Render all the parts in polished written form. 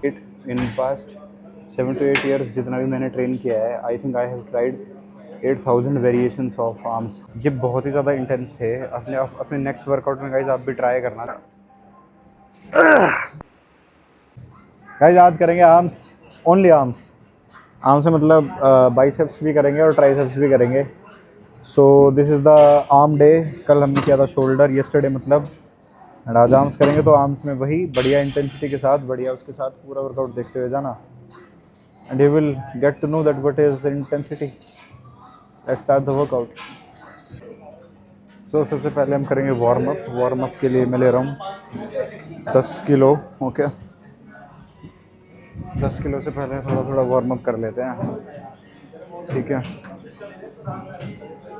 It in past 7 to 8 years जितना भी मैंने ट्रेन किया है, I think I have tried 8,000 variations of arms. ये बहुत ही ज़्यादा इंटेंस थे। अपने नेक्स्ट वर्कआउट में गाइज आप भी ट्राई करना। गाइज आज करेंगे आर्म्स, ओनली आर्म्स। आर्म से मतलब बाइसेप्स भी करेंगे और ट्राइसेप्स भी करेंगे। सो this is the arm day. कल हमने किया था शोल्डर, येस्टरडे मतलब। एंड आज आर्म्स करेंगे, तो आर्म्स में वही बढ़िया इंटेंसिटी के साथ, बढ़िया उसके साथ पूरा वर्कआउट देखते हुए जाना। And you will get to know that what is intensity. Let's start the workout. So सबसे पहले हम करेंगे वार्म अप। वार्म अप के लिए मैं ले रहा हूँ 10 किलो। ओके, 10 किलो से पहले थोड़ा थोड़ा वार्म अप कर लेते हैं, ठीक है,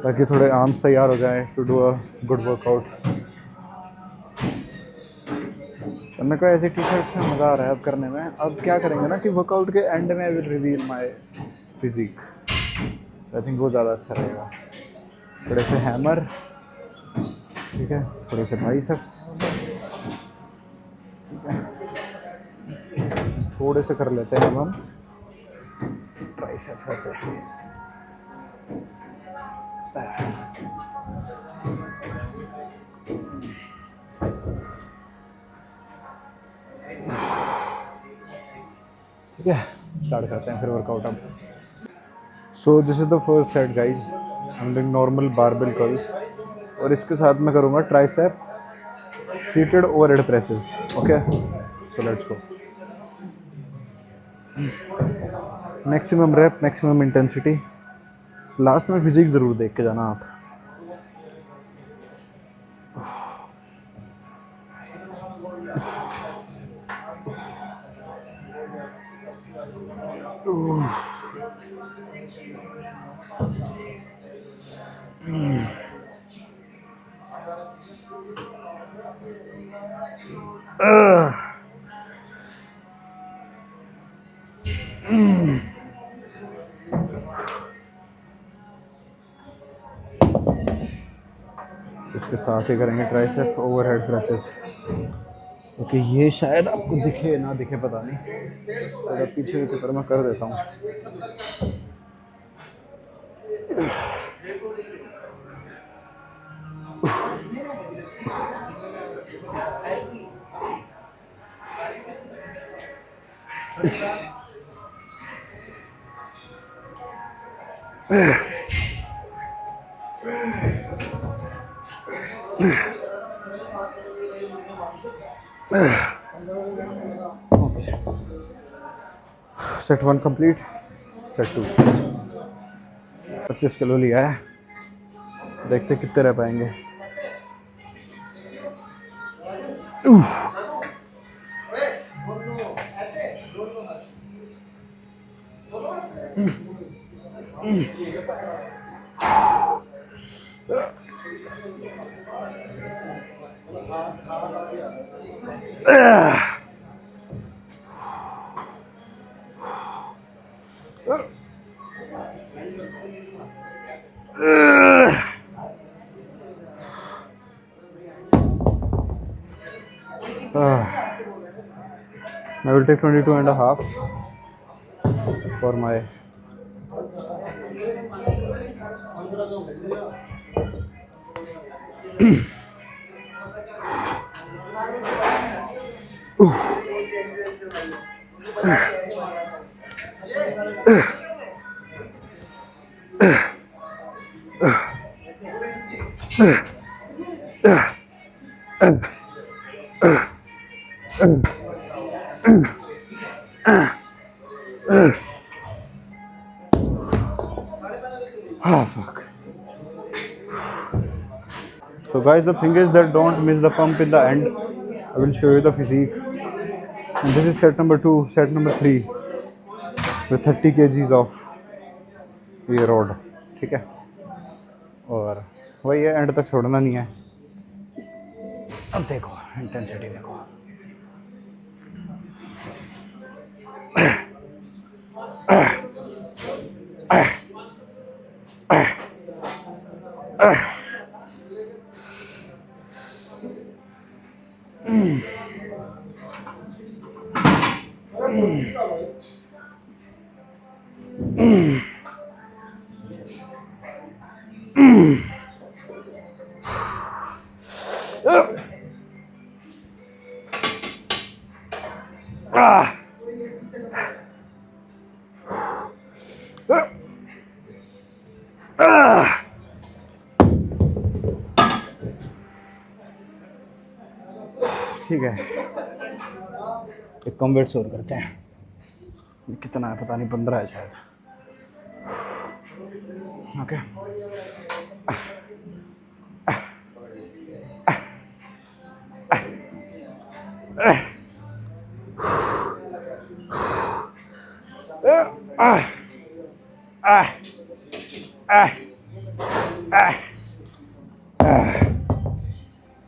ताकि थोड़े आर्म्स तैयार हो जाए to do a good workout. तो मेरे को ऐसी टी शर्ट्स में मज़ा आ रहा है अब करने में। अब क्या करेंगे ना कि वर्कआउट के एंड में I will reveal my physique. I think वो ज़्यादा अच्छा रहेगा। थोड़े से हैमर, ठीक है, थोड़े से बाइसेप, ठीक है, थोड़े से कर लेते हैं अब हम ट्राइसेप ऐसे। ठीक है, स्टार्ट करते हैं फिर वर्कआउट अब। So this is the first set guys. I am doing normal barbell curls, और इसके साथ मैं करूँगा tricep seated overhead presses. Okay, so let's go. Maximum rep, maximum intensity. Last में फिजिक ज़रूर देख के जाना आप। इसके साथ ही करेंगे ट्राइसेप ओवरहेड प्रेसेस। ओके, ये शायद आपको दिखे ना दिखे पता नहीं, अगर पीछे की तरफ मैं कर देता हूँ। Set 1 complete. सेट 2 25 किलो लिया है, देखते कितने रह पाएंगे। I will take 22.5 for my fuck. So guys, the thing is that don't miss the pump in the end. I will show you the physique. And this is set number 2, set number 3 with 30 kgs of ये road, ठीक है। और वही है, and तक छोड़ना नहीं है। अब देखो इंटेंसिटी देखो। ठीक है, एक कम वेट और करते हैं। कितना है पता नहीं, 15 है शायद। ओके,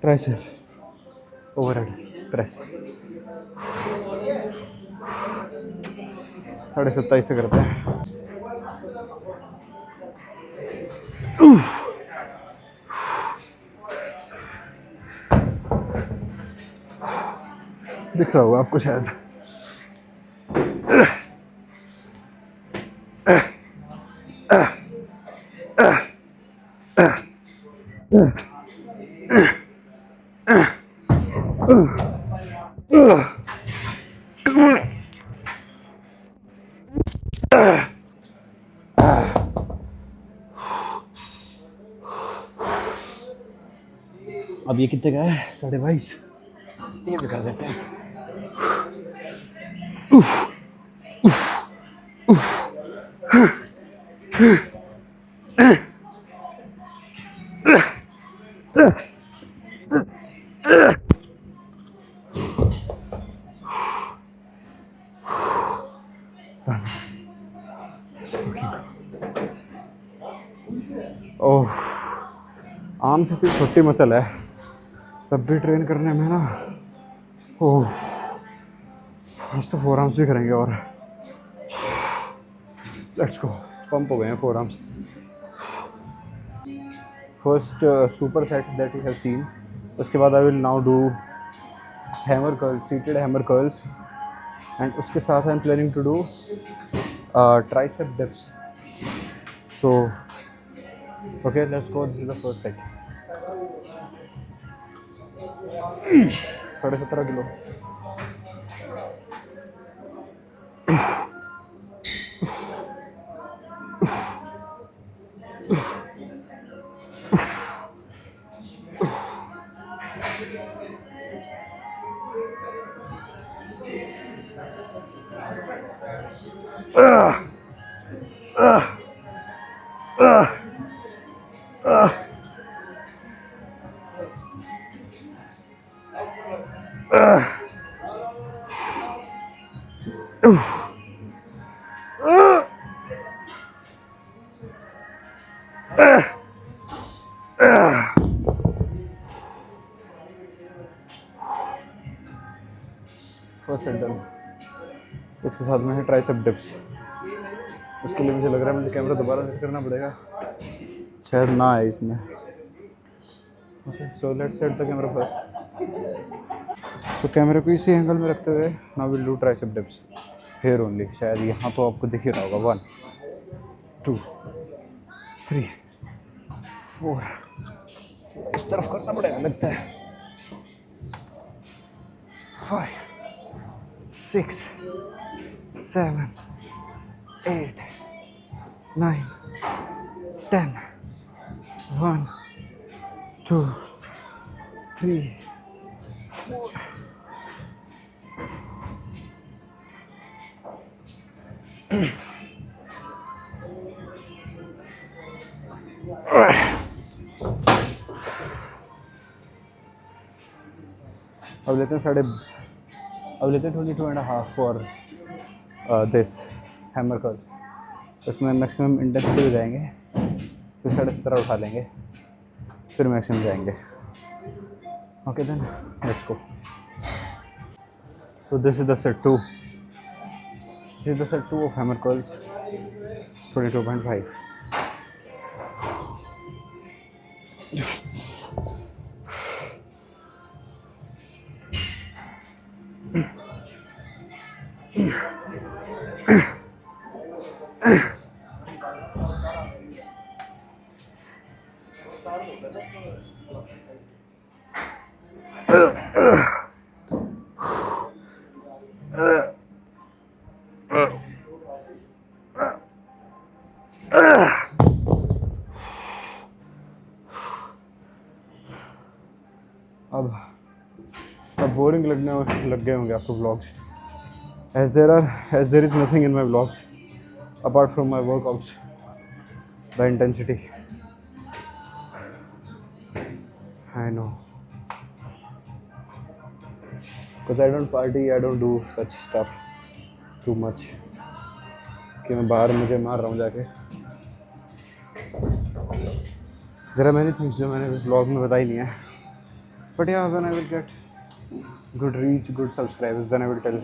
ट्राइसेप ओवरहेड प्रेस 27.5 से करते हैं। दिख रहा होगा आपको शायद। अब ये कितने का है? 22.5। ये भी कर देते हैं। ओह, आर्म से तो छोटी मसल है, तब भी ट्रेन करने में ना। ओह, आज तो 4 आर्म्स भी करेंगे और लेट्स गो। पंप हो गए हैं 4 arms. First super set that you have seen. उसके बाद I will now do hammer curls, seated hammer curls, and उसके साथ I am planning to do tricep dips. So okay, let's go. This is the first set. 17.5 kilo. First set done. इसके साथ में है tricep dips. उसके लिए मुझे लग रहा है मुझे कैमरा दोबारा सेट करना पड़ेगा, शायद ना आए इसमें। Okay, so let's set the camera first. तो कैमरे को इसी एंगल में रखते हुए now will do tricep dips here only. शायद यहाँ तो आपको दिख ही रहा होगा। 1 2 3 4। इस तरफ करना पड़ेगा लगता है। 5 6 7 8 9 10। 1 2 3 4। अब लेते हैं 22.5 फॉर दिस हैमर कर्ल। इसमें मैक्सिमम इंटेंसिटी हो जाएंगे, फिर 17.5 उठा लेंगे, फिर मैक्सिमम जाएंगे। Okay then let's go. So this is the set 2। This is the set 2 of hammer curls 22.5। अब बोरिंग लगने लग गए होंगे आपको vlogs, as there is nothing in my vlogs apart from my workouts, the intensity. I know, because I don't party, I don't do such stuff too much कि मैं बाहर मुझे मार रहा हूँ जाके. There are many things जो मैंने vlog में बताई नहीं है, but yeah, when I will get good reach, good subscribers, then I will tell,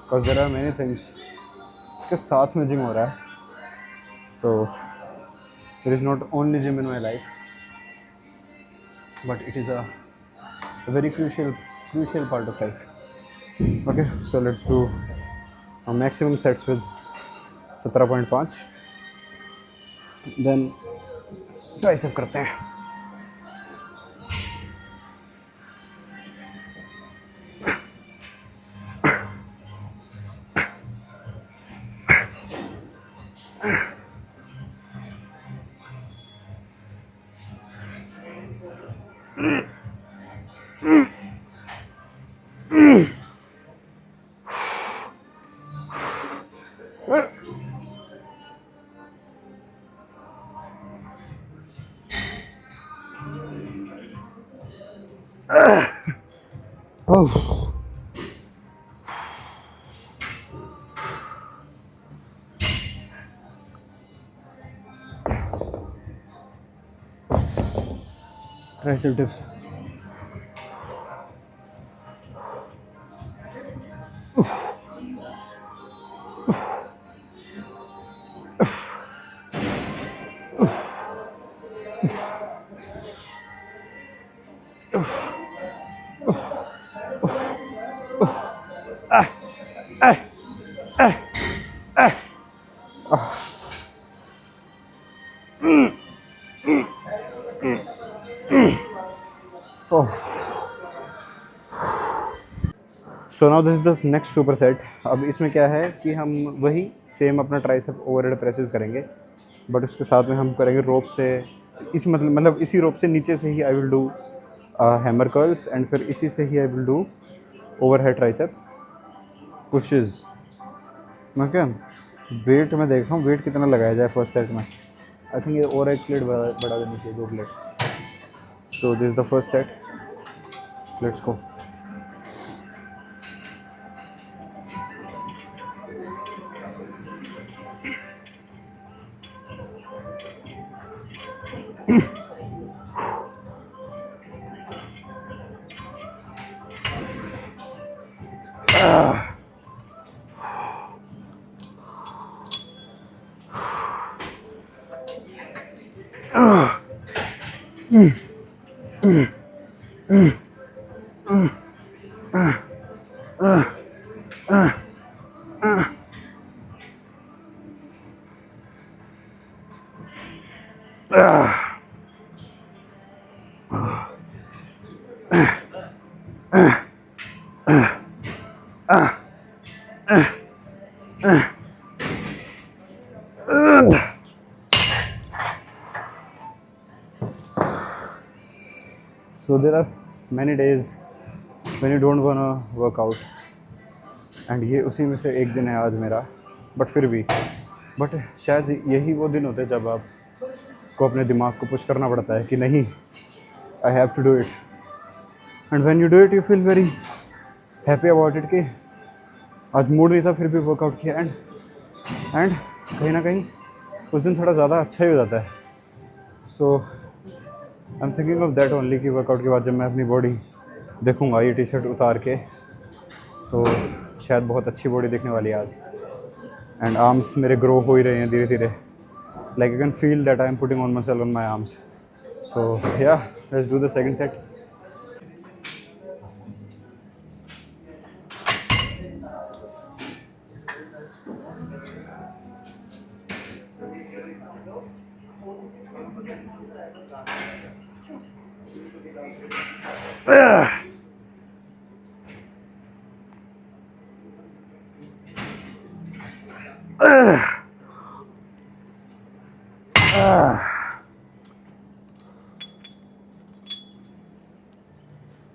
because there are many things. इसके साथ में जिम हो रहा है, तो there is not only gym in my life, but it is a very crucial part of life. Okay, so let's do a maximum sets with 17.5, then tricep करते हैं. Oh. Tricep dip. So now this is the next super set. अब इसमें क्या है कि हम वही same अपना ट्राइसेप ओवरहेड प्रेसेस करेंगे, बट उसके साथ में हम करेंगे रोप से, इस मतलब इसी रोप से नीचे से ही I will do hammer curls, and फिर इसी से ही I will do overhead tricep pushes. मैं क्या वेट में देख रहा हूँ वेट कितना लगाया जाए फर्स्ट सेट में. आई थिंक ये और एक प्लेट बढ़ा देनी चाहिए, 2 plate. So this is the first set, let's go. So there are many days when you don't wanna work out, and ये उसी में से एक दिन है आज मेरा. बट फिर भी शायद यही वो दिन होते हैं जब आपको अपने दिमाग को पुश करना पड़ता है कि नहीं, I have to do it. And when you do it you feel very happy about it कि आज मूड नहीं था फिर भी वर्कआउट किया, एंड कहीं ना कहीं उस दिन थोड़ा ज़्यादा अच्छा ही हो जाता है. So I am thinking of that only कि वर्कआउट के बाद जब मैं अपनी बॉडी देखूंगा ये टी शर्ट उतार के, तो शायद बहुत अच्छी बॉडी दिखने वाली है आज. एंड आर्म्स मेरे ग्रो हो ही रहे हैं धीरे धीरे. Like I can feel that I am putting on muscle on my arms. So yeah let's do the second set.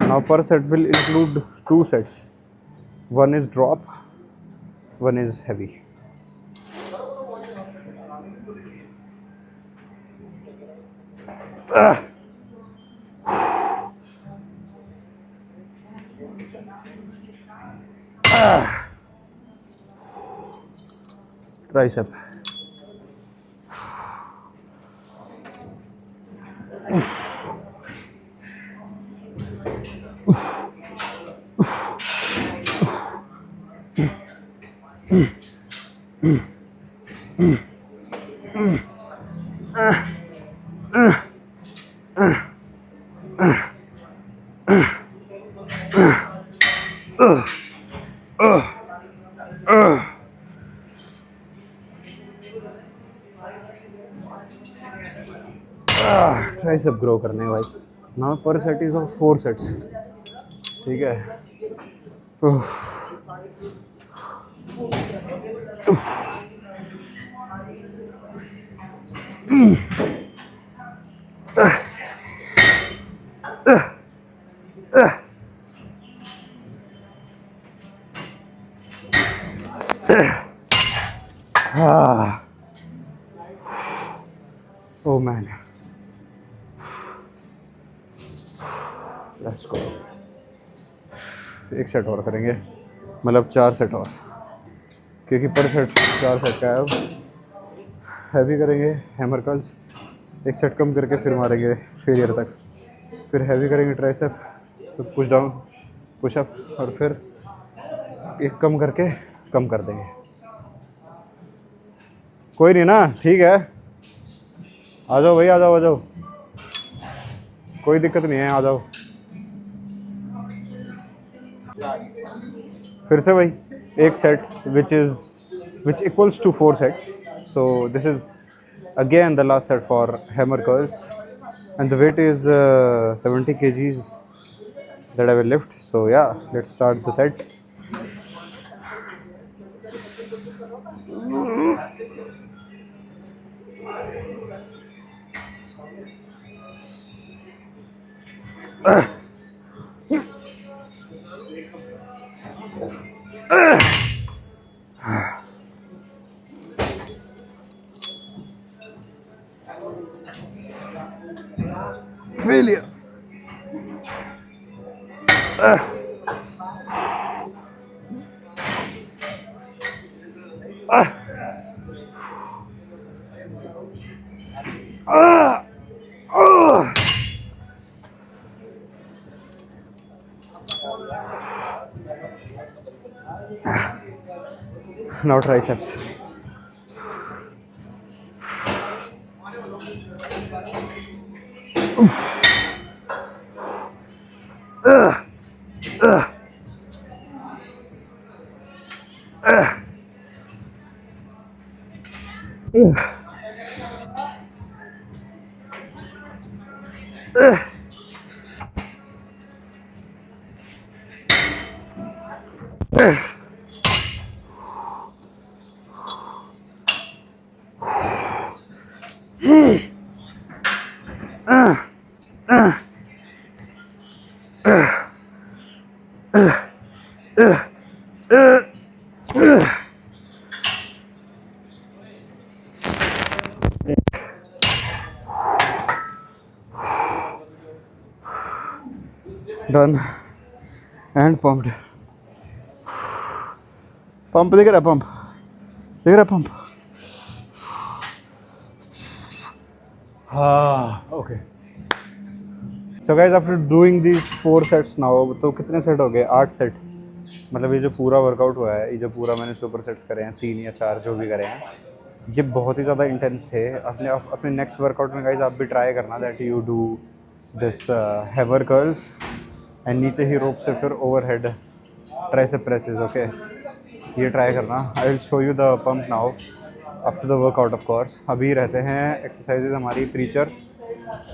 Now per set will include two sets. One is drop, one is heavy. Tricep. Tricep grow करने हैं भाई. Now पर set is of 4 sets. ठीक है. Oh man. Let's go. एक set और करेंगे, मतलब 4 सेट और, क्योंकि पर सेट 4 सेट का है. अब हैवी करेंगे हैमर कर्ल्स, एक सेट कम करके फिर मारेंगे फेलियर तक, फिर हैवी करेंगे ट्राइसेप, तो पुश डाउन पुश अप, और फिर एक कम करके कम कर देंगे. कोई नहीं ना, ठीक है. आ जाओ भाई, आ जाओ, आ जाओ, कोई दिक्कत नहीं है, आ जाओ. फिर से भाई एक set which equals to 4 sets. So this is again the last set for hammer curls, and the weight is 70 kgs that I will lift. So yeah, let's start the set. Failure. Now triceps. Done and pumped. Pump, दिख रहा है pump, दिख रहा है pump. Okay. So guys, after doing these 4 sets now, तो कितने set हो गए? 8 सेट. मतलब ये जो पूरा वर्कआउट हुआ है, ये जो पूरा मैंने सुपर सेट्स करे हैं, 3 या 4 जो भी करे हैं, ये बहुत ही ज़्यादा इंटेंस थे. अपने नेक्स्ट वर्कआउट में गाइज आप भी ट्राई करना that you do this hammer curls and नीचे ही रोप से फिर ओवरहेड ट्राइसेप प्रेसेस. ओके, ये ट्राई करना. I will show you the pump now after the workout. Of course अभी रहते हैं एक्सरसाइजेज हमारी प्रीचर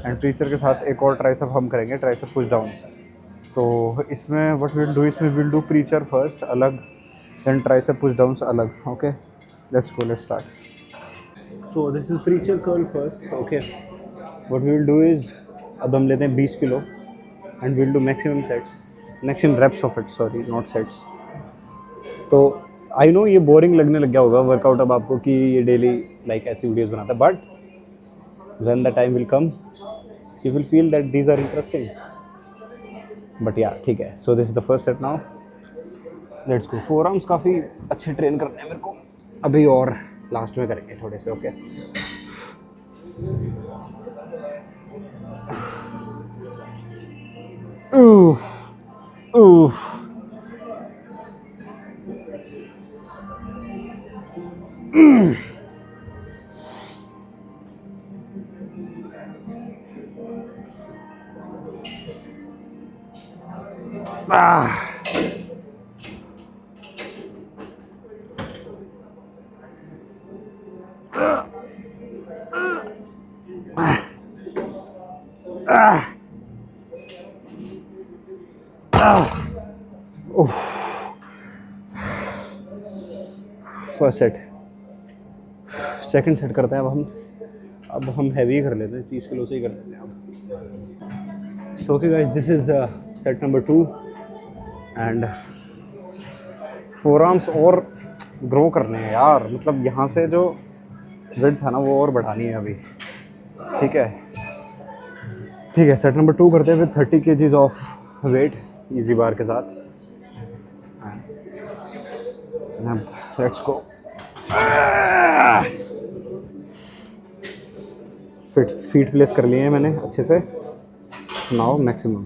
एंड प्रीचर के साथ एक और ट्राइसेप हम करेंगे, ट्राइसेप पुश डाउन्स। तो इसमें व्हाट विल डू, इसमें विल डू प्रीचर फर्स्ट अलग, देन ट्राइसेप पुश डाउन्स अलग। Okay, let's go, let's start. So this is preacher curl first. Okay, what we will do is, अब हम लेते हैं 20 किलो and will do maximum sets, maximum reps of it, sorry not sets. तो I no ये boring लगने लग गया होगा वर्कआउट अब आपको कि ये डेली लाइक ऐसी वीडियोस बनाता है, but when the time will come you will feel that these are interesting. But yeah ठीक है, so this is the first set now, let's go. Forearms काफ़ी अच्छे ट्रेन करने हैं मेरे को अभी, और लास्ट में करेंगे थोड़े से। Okay, first set. Second set करते हैं अब हम हैवी कर लेते हैं, 30 किलो से ही कर लेते हैं अब। So okay guys, this is set number 2 and four arms और ग्रो करने हैं यार, मतलब यहाँ से जो वेट था ना वो और बढ़ानी है अभी। ठीक है ठीक है, सेट नंबर 2 करते हैं with 30 kgs of weight EZ bar के साथ। Let's go. फीट प्लेस कर लिए हैं मैंने अच्छे से, नाउ मैक्सिमम।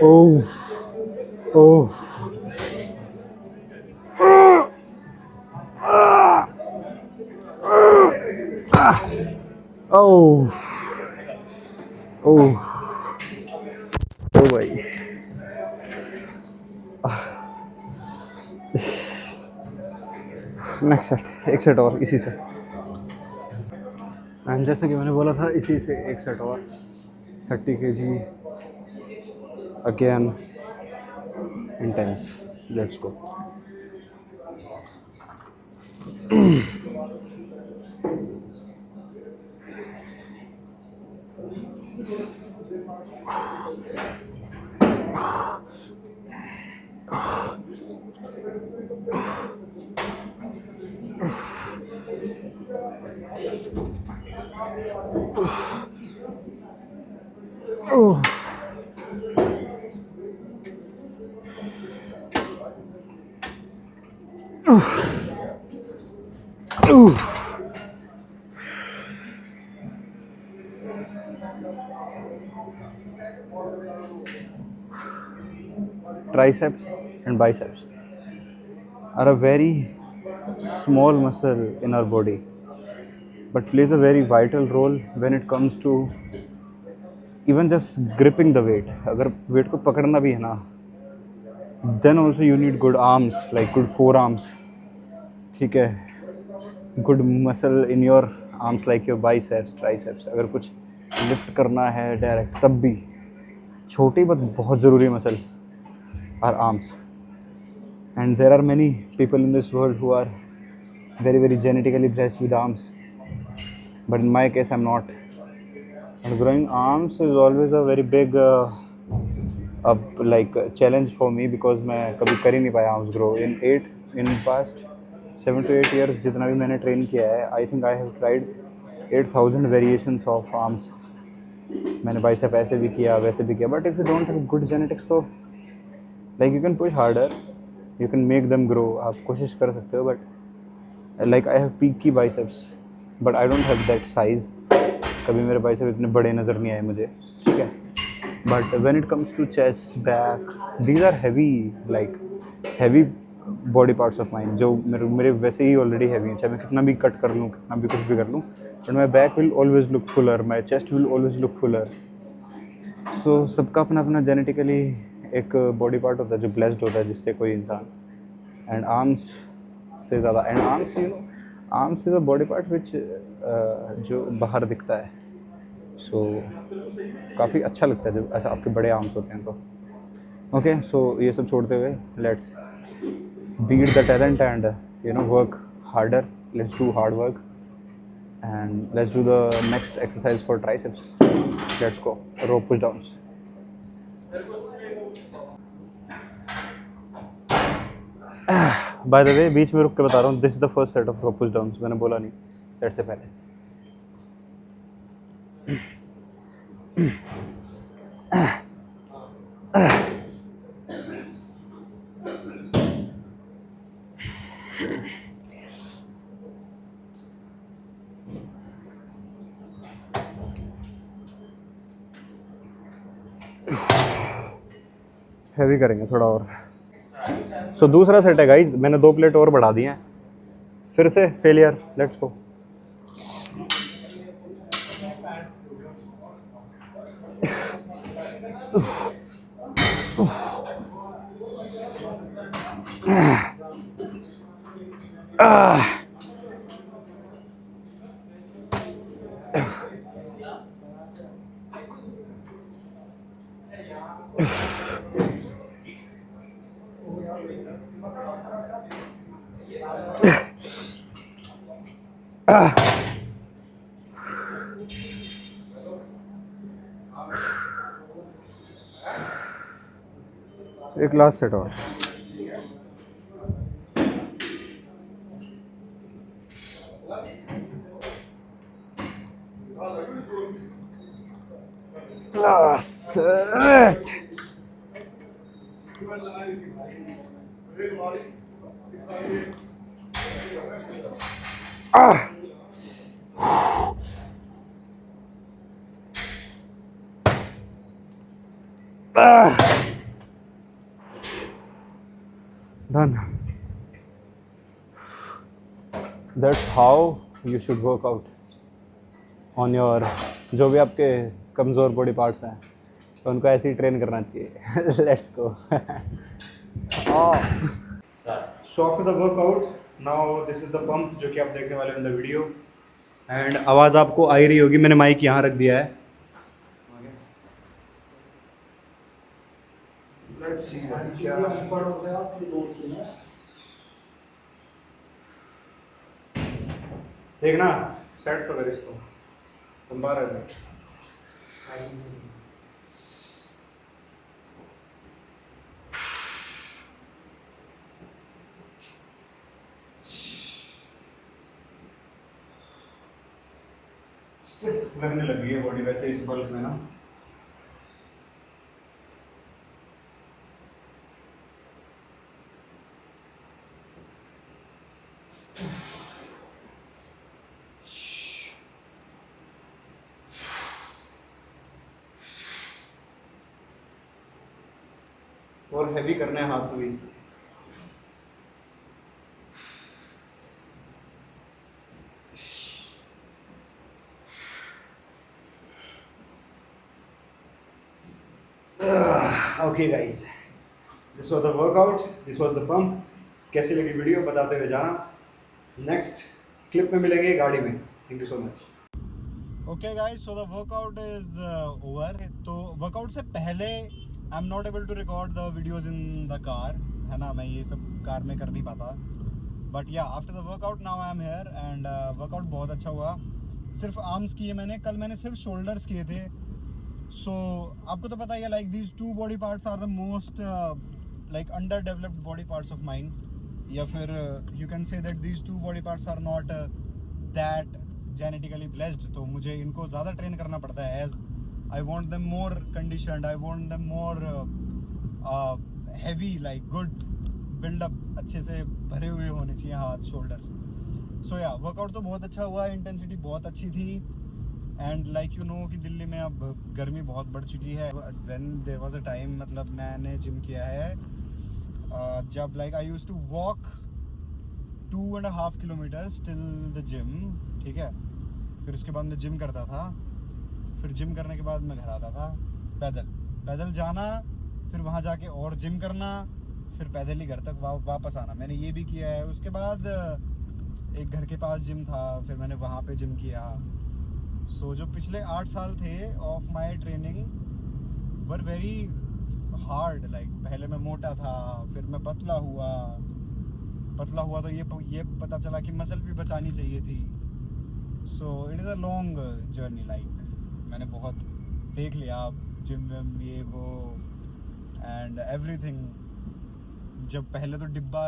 ओह ओह ओह ओह ओ भाई, नेक्स्ट सेट, एक सेट और इसी से। एंड जैसे कि मैंने बोला था, इसी से एक सेट और 30 kg again intense. Let's go. Triceps and biceps are a very small muscle in our body, but plays a very vital role when it comes to even just gripping the weight. अगर weight को पकड़ना भी है ना, then also you need good arms, like good forearms. ठीक है, good muscle in your arms like your biceps, triceps. अगर कुछ lift करना है direct तब भी, छोटी but बहुत ज़रूरी muscle are arms. And there are many people in this world who are very genetically blessed with arms, but in my case I'm not. And growing arms is always a very big like challenge for me, because मैं कभी कर ही नहीं पाया arms grow in past 7 to 8 years जितना भी मैंने train किया है। I think I have tried 8,000 variations of arms. मैंने बाइसेप ऐसे भी किया वैसे भी किया, but if you don't have good genetics तो like you can push harder, you can make them grow, आप कोशिश कर सकते हो, but like I have peaky biceps but I don't have that size. कभी मेरे बाइसेप इतने बड़े नज़र नहीं आए मुझे, ठीक है। but when it comes to chest, back, these are heavy, like heavy body parts of mine, जो मेरे वैसे ही ऑलरेडी हैवी हैं, चाहे मैं कितना भी कट कर लूँ, कितना भी कुछ भी कर लूँ, but my back will always look fuller, my chest will always look fuller. So सबका अपना अपना जेनेटिकली एक बॉडी पार्ट होता है जो ब्लेस्ड होता है जिससे कोई इंसान, एंड आर्म्स से ज़्यादा, and arms you know, arms is a body part which जो बाहर दिखता है। सो काफ़ी अच्छा लगता है जब ऐसा आपके बड़े आर्म्स होते हैं तो। ओके, सो ये सब छोड़ते हुए let's beat the talent and work harder. Let's do hard work and let's do the next exercise for triceps. Let's go, rope push downs. By the way, बीच में रुक के बता रहा हूँ, this is the first set of rope push downs. मैंने बोला नहीं set से पहले। हैवी करेंगे थोड़ा और। सो दूसरा सेट है गाइज, मैंने 2 प्लेट और बढ़ा दी हैं, फिर से फेलियर। Let's go. एक लास्ट सेट और। Last set. Done. That's how you should work out on your, जो भी आपके कमज़ोर बॉडी पार्ट्स हैं तो उनको ऐसे ही ट्रेन करना चाहिए। Let's go. So after the workout now this is the pump जो कि आप देखने वाले हो इन द वीडियो, एंड आवाज़ आपको आ ही रही होगी, मैंने माइक यहाँ रख दिया है। लेट्स सी क्या देखना, सेट तो कर इसको, तुम बाहर आ जाओ। स्टिफ लगने लगी है बॉडी वैसे इस बल्क में ना। और हैवी करना है हाथ भी। Okay guys, this was the workout, this was the pump. कैसी लगी वीडियो बताते हुए जाना। नेक्स्ट क्लिप में मिलेंगे गाड़ी में। Thank you so much. Okay guys, so the workout is over. तो वर्कआउट से पहले I am not able to record the videos in the car, है ना, मैं ये सब कार में कर नहीं पाता। बट या after the workout now I am here and workout बहुत अच्छा हुआ। सिर्फ आर्म्स किए मैंने, कल मैंने सिर्फ शोल्डर्स किए थे। सो आपको तो पता ही है, like these 2 body parts are the most like under developed body parts of mine, या फिर you can say that these 2 body parts are not that genetically blessed. तो मुझे इनको ज़्यादा ट्रेन करना पड़ता है, as I want them more conditioned, I want them more heavy, like good build up, अच्छे से भरे हुए होने चाहिए हाथ, शोल्डर्स। सो या वर्कआउट तो बहुत अच्छा हुआ, इंटेंसिटी बहुत अच्छी थी। एंड लाइक यू नो कि दिल्ली में अब गर्मी बहुत बढ़ चुकी है। When there was a time, मतलब मैंने जिम किया है जब like I used to walk 2.5 kilometres till the gym, ठीक है। फिर उसके बाद मैं जिम करता था, फिर जिम करने के बाद मैं घर आता था पैदल जाना, फिर वहाँ जाके और जिम करना, फिर पैदल ही घर तक वापस आना। मैंने ये भी किया है। उसके बाद एक घर के पास जिम था, फिर मैंने वहाँ पे जिम किया। सो जो पिछले 8 साल थे of my training were very hard. Like पहले मैं मोटा था, फिर मैं पतला हुआ तो ये पता चला कि मसल भी बचानी चाहिए थी। So it is a long journey. Like मैंने बहुत देख लिया जिम विम ये वो एंड एवरीथिंग। जब पहले तो डिब्बा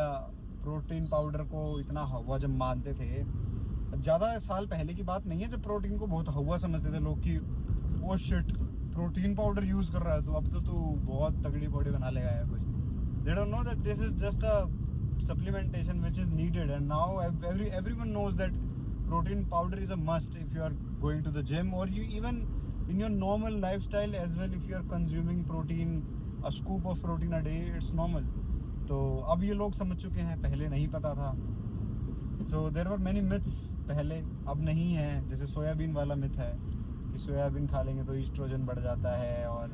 प्रोटीन पाउडर को इतना हवा जब मानते थे, ज़्यादा साल पहले की बात नहीं है, जब प्रोटीन को बहुत हवा समझते थे लोग कि वो शिट प्रोटीन पाउडर यूज़ कर रहा है तो अब तो तू बहुत तगड़ी बॉडी बना लेगा या कुछ। They don't know that this is just a supplementation which is needed, and now everyone knows that protein powder is a must if you are going to the gym, or you even in your normal lifestyle as well. If you are consuming protein, a scoop of protein a day, it's normal. तो अब ये लोग समझ चुके हैं, पहले नहीं पता था। So there were many myths पहले, अब नहीं है। जैसे सोयाबीन वाला मिथ है कि सोयाबीन खा लेंगे तो ईस्ट्रोजन बढ़ जाता है और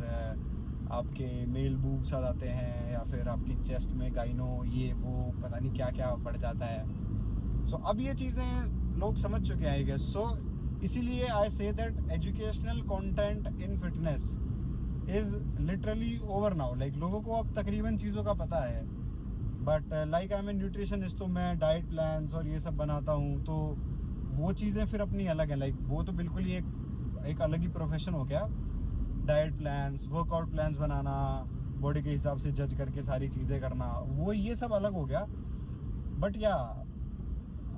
आपके मेल बूब्स आ जाते हैं, या फिर आपकी चेस्ट में गाइनो ये वो पता नहीं क्या क्या बढ़ जाता है। सो अब ये चीज़ें लोग समझ चुके हैं आई गेस। सो इसीलिए I say that educational content in fitness is literally over now. Like लोगों को अब तकरीबन चीज़ों का पता है, but like I am a nutritionist, तो मैं डाइट प्लान्स और ये सब बनाता हूँ, तो वो चीज़ें फिर अपनी अलग हैं। लाइक वो तो बिल्कुल ही एक अलग ही प्रोफेशन हो गया। डाइट प्लान्स, वर्कआउट प्लान्स बनाना, बॉडी के हिसाब से जज करके सारी चीज़ें करना, वो ये सब अलग हो गया। बट या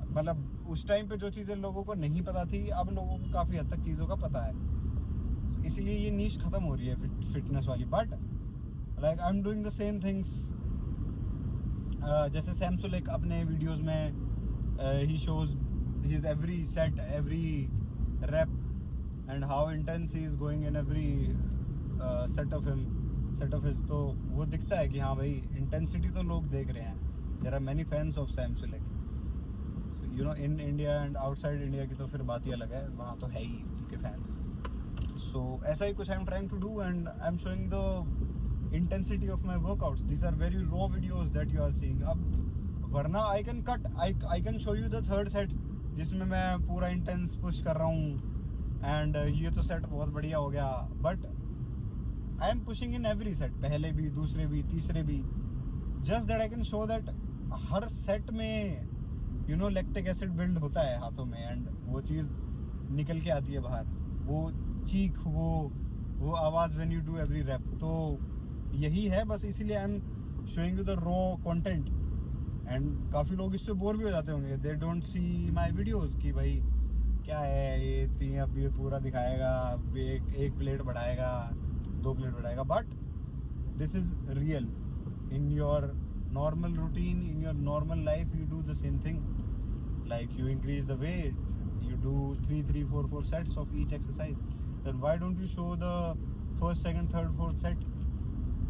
मतलब उस टाइम पे जो चीज़ें लोगों को नहीं पता थी, अब लोगों को काफ़ी हद तक चीज़ों का पता है। इसीलिए ये नीश ख़त्म हो रही है फिटनेस वाली। But like I am doing the same things. जैसे सैम सुलेक अपने वीडियोज़ में ही shows his every set, every rep and how intense he is going in every set of his। तो वो दिखता है कि हाँ भाई इंटेंसिटी तो लोग देख रहे हैं। There are many fans of Sam Sulek, you know, in India and outside India की तो फिर बात ही अलग है, वहाँ तो है ही उनके फैंस। सो ऐसा ही कुछ I am trying to do and I am showing the intensity of my workouts. These are very raw videos that you are seeing. अब वरना I can cut, I can show you the third set जिसमें मैं पूरा intense push कर रहा हूँ and ये तो सेट बहुत बढ़िया हो गया। But I am pushing in every set, पहले भी, दूसरे भी, तीसरे भी, just that I can show that हर सेट में you know lactic acid build होता है हाथों में एंड वो चीज़ निकल के आती है बाहर, वो चीख, वो आवाज़ when you do every rep. तो यही है बस, इसीलिए I am showing you the raw content. And काफ़ी लोग इससे बोर भी हो जाते होंगे, they don't see my videos कि भाई क्या है ये अब ये पूरा दिखाएगा, एक प्लेट बढ़ाएगा, 2 प्लेट बढ़ाएगा। But this is real. In your normal routine, in your normal life, you do the same thing. Like you increase the weight, you do 3, 4 sets of each exercise. Then why don't you show the first, second, third, fourth set?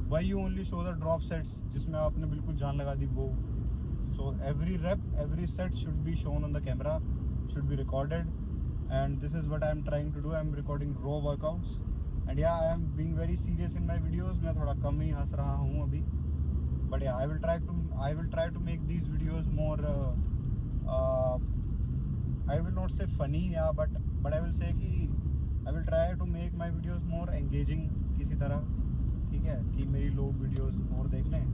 Why you only show the drop sets जिसमें आपने बिल्कुल जान लगा दी वो? So every rep, every set should be shown on the camera, should be recorded, and this is what I am trying to do. I am recording raw workouts, and yeah, I am being very serious in my videos. मैं थोड़ा कम ही हंस रहा हूँ अभी, but yeah, I will try to make these videos more I will not say funny, yeah, but I will say कि I will try to make my videos more engaging किसी तरह, ठीक है, कि मेरी लोग videos और देख लें।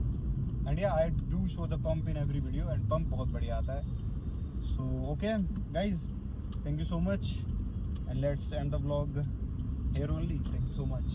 And yeah, I do show the pump in every video, and pump बहुत बढ़िया आता है। So okay guys, thank you so much, and let's end the vlog here only. Thank you so much.